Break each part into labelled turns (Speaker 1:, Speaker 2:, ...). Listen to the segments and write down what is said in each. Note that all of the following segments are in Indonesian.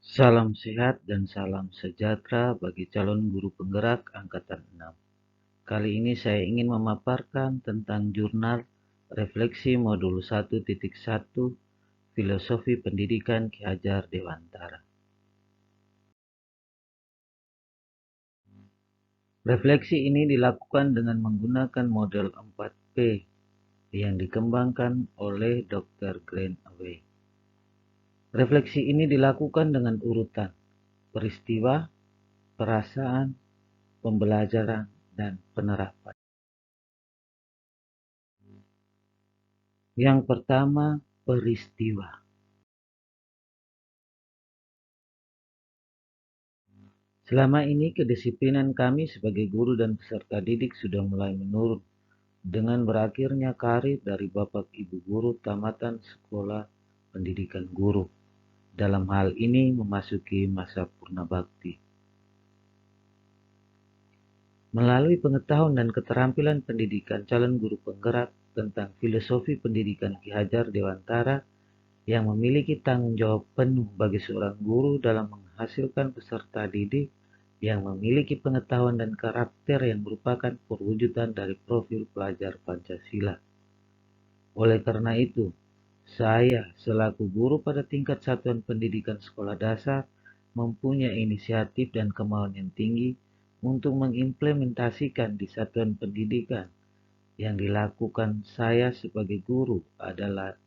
Speaker 1: Salam sehat dan salam sejahtera bagi calon guru penggerak angkatan 6. Kali ini saya ingin memaparkan tentang jurnal refleksi modul 1.1 Filosofi Pendidikan Ki Hajar Dewantara. Refleksi ini dilakukan dengan menggunakan model 4P yang dikembangkan oleh Dr. Greenaway. Refleksi ini dilakukan dengan urutan peristiwa, perasaan, pembelajaran, dan penerapan. Yang pertama, peristiwa. Selama ini kedisiplinan kami sebagai guru dan peserta didik sudah mulai menurun dengan berakhirnya karir dari Bapak Ibu guru tamatan sekolah pendidikan guru. Dalam hal ini memasuki masa purna bakti. Melalui pengetahuan dan keterampilan pendidikan calon guru penggerak tentang filosofi pendidikan Ki Hajar Dewantara yang memiliki tanggung jawab penuh bagi seorang guru dalam menghasilkan peserta didik yang memiliki pengetahuan dan karakter yang merupakan perwujudan dari profil pelajar Pancasila. Oleh karena itu, saya selaku guru pada tingkat satuan pendidikan sekolah dasar mempunyai inisiatif dan kemauan yang tinggi untuk mengimplementasikan di satuan pendidikan. Yang dilakukan saya sebagai guru adalah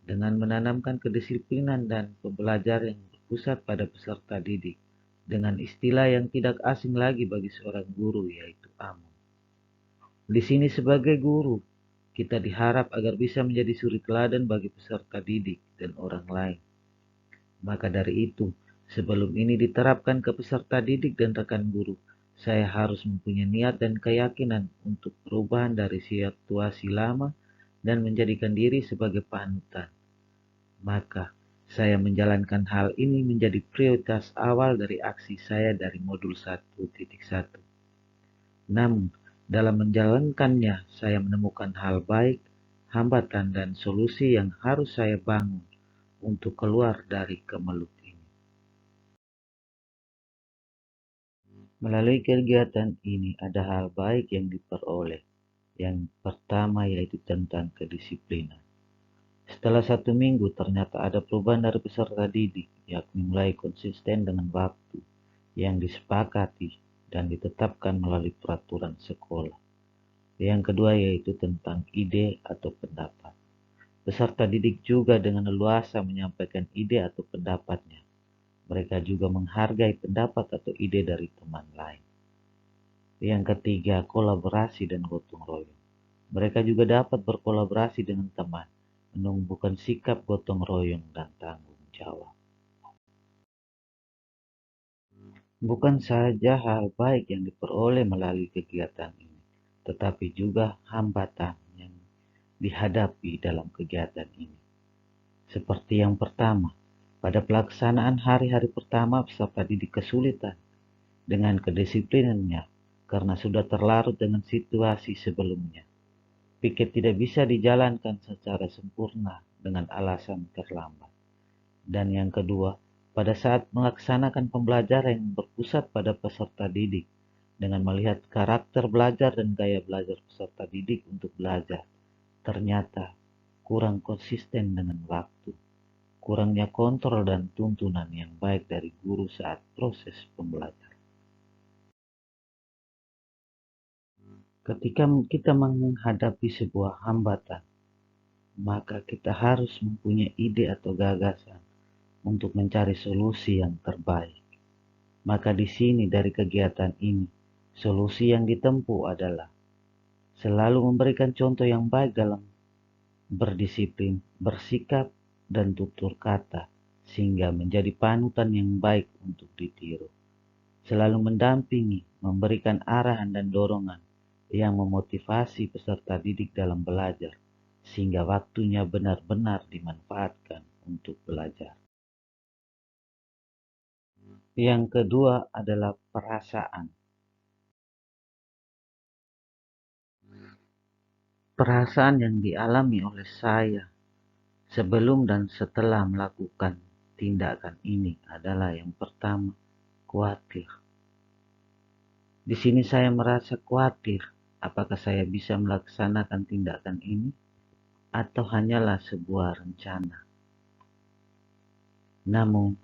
Speaker 1: dengan menanamkan kedisiplinan dan pembelajaran yang berpusat pada peserta didik dengan istilah yang tidak asing lagi bagi seorang guru, yaitu AMON. Di sini sebagai guru, kita diharap agar bisa menjadi suri teladan bagi peserta didik dan orang lain. Maka dari itu, sebelum ini diterapkan ke peserta didik dan rekan guru, saya harus mempunyai niat dan keyakinan untuk perubahan dari situasi lama dan menjadikan diri sebagai panutan. Maka, saya menjalankan hal ini menjadi prioritas awal dari aksi saya dari modul 1.1. Namun, dalam menjalankannya, saya menemukan hal baik, hambatan, dan solusi yang harus saya bangun untuk keluar dari kemelut ini. Melalui kegiatan ini ada hal baik yang diperoleh. Yang pertama yaitu tentang kedisiplinan. Setelah 1 minggu, ternyata ada perubahan dari peserta didik, yakni mulai konsisten dengan waktu yang disepakati dan ditetapkan melalui peraturan sekolah. Yang kedua yaitu tentang ide atau pendapat. Peserta didik juga dengan leluasa menyampaikan ide atau pendapatnya. Mereka juga menghargai pendapat atau ide dari teman lain. Yang ketiga, kolaborasi dan gotong royong. Mereka juga dapat berkolaborasi dengan teman, menumbuhkan sikap gotong royong dan tanggung jawab. Bukan saja hal baik yang diperoleh melalui kegiatan ini, tetapi juga hambatan yang dihadapi dalam kegiatan ini. Seperti yang pertama, pada pelaksanaan hari-hari pertama peserta didik kesulitan dengan kedisiplinannya karena sudah terlarut dengan situasi sebelumnya. Piket tidak bisa dijalankan secara sempurna dengan alasan terlambat. Dan yang kedua, pada saat melaksanakan pembelajaran yang berpusat pada peserta didik, dengan melihat karakter belajar dan gaya belajar peserta didik untuk belajar, ternyata kurang konsisten dengan waktu, kurangnya kontrol dan tuntunan yang baik dari guru saat proses pembelajaran. Ketika kita menghadapi sebuah hambatan, maka kita harus mempunyai ide atau gagasan untuk mencari solusi yang terbaik. Maka di sini dari kegiatan ini, solusi yang ditempuh adalah selalu memberikan contoh yang baik dalam berdisiplin, bersikap, dan tutur kata, sehingga menjadi panutan yang baik untuk ditiru. Selalu mendampingi, memberikan arahan dan dorongan yang memotivasi peserta didik dalam belajar, sehingga waktunya benar-benar dimanfaatkan untuk belajar. Yang kedua adalah perasaan. Perasaan yang dialami oleh saya sebelum dan setelah melakukan tindakan ini adalah yang pertama, khawatir. Di sini saya merasa khawatir apakah saya bisa melaksanakan tindakan ini atau hanyalah sebuah rencana. Namun,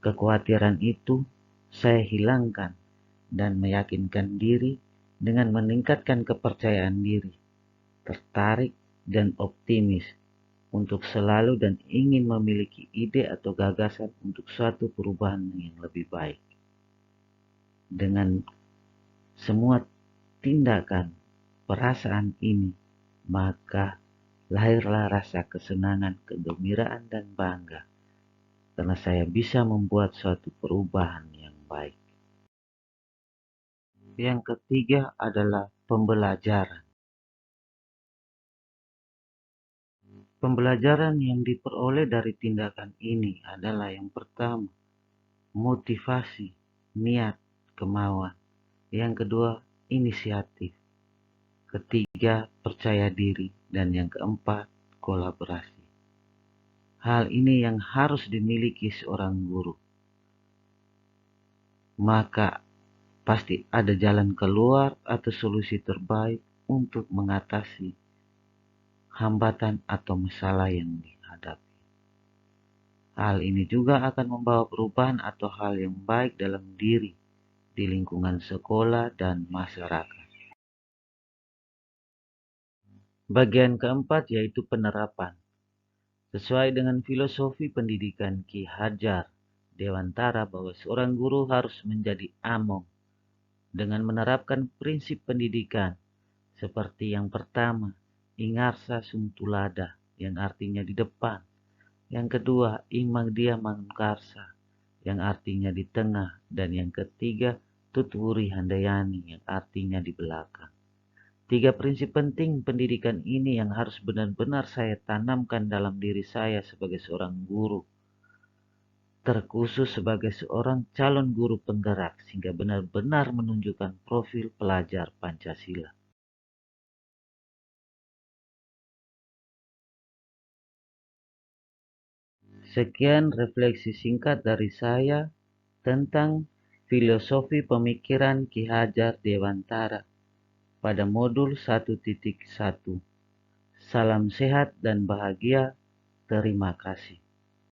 Speaker 1: kekhawatiran itu saya hilangkan dan meyakinkan diri dengan meningkatkan kepercayaan diri, tertarik dan optimis untuk selalu dan ingin memiliki ide atau gagasan untuk suatu perubahan yang lebih baik. Dengan semua tindakan perasaan ini, maka lahirlah rasa kesenangan, kegembiraan, dan bangga karena saya bisa membuat suatu perubahan yang baik. Yang ketiga adalah pembelajaran. Pembelajaran yang diperoleh dari tindakan ini adalah yang pertama, motivasi, niat, kemauan. Yang kedua, inisiatif. Ketiga, percaya diri. Dan yang keempat, kolaborasi. Hal ini yang harus dimiliki seorang guru. Maka pasti ada jalan keluar atau solusi terbaik untuk mengatasi hambatan atau masalah yang dihadapi. Hal ini juga akan membawa perubahan atau hal yang baik dalam diri di lingkungan sekolah dan masyarakat. Bagian keempat yaitu penerapan. Sesuai dengan filosofi pendidikan Ki Hajar Dewantara bahwa seorang guru harus menjadi among dengan menerapkan prinsip pendidikan seperti yang pertama, ingarsa sum tulada, yang artinya di depan. Yang kedua, imagdia manungkarsa, yang artinya di tengah. Dan yang ketiga, tutwuri handayani, yang artinya di belakang. Tiga prinsip penting pendidikan ini yang harus benar-benar saya tanamkan dalam diri saya sebagai seorang guru, terkhusus sebagai seorang calon guru penggerak, sehingga benar-benar menunjukkan profil pelajar Pancasila. Sekian refleksi singkat dari saya tentang filosofi pemikiran Ki Hajar Dewantara pada modul 1.1. Salam sehat dan bahagia. Terima kasih.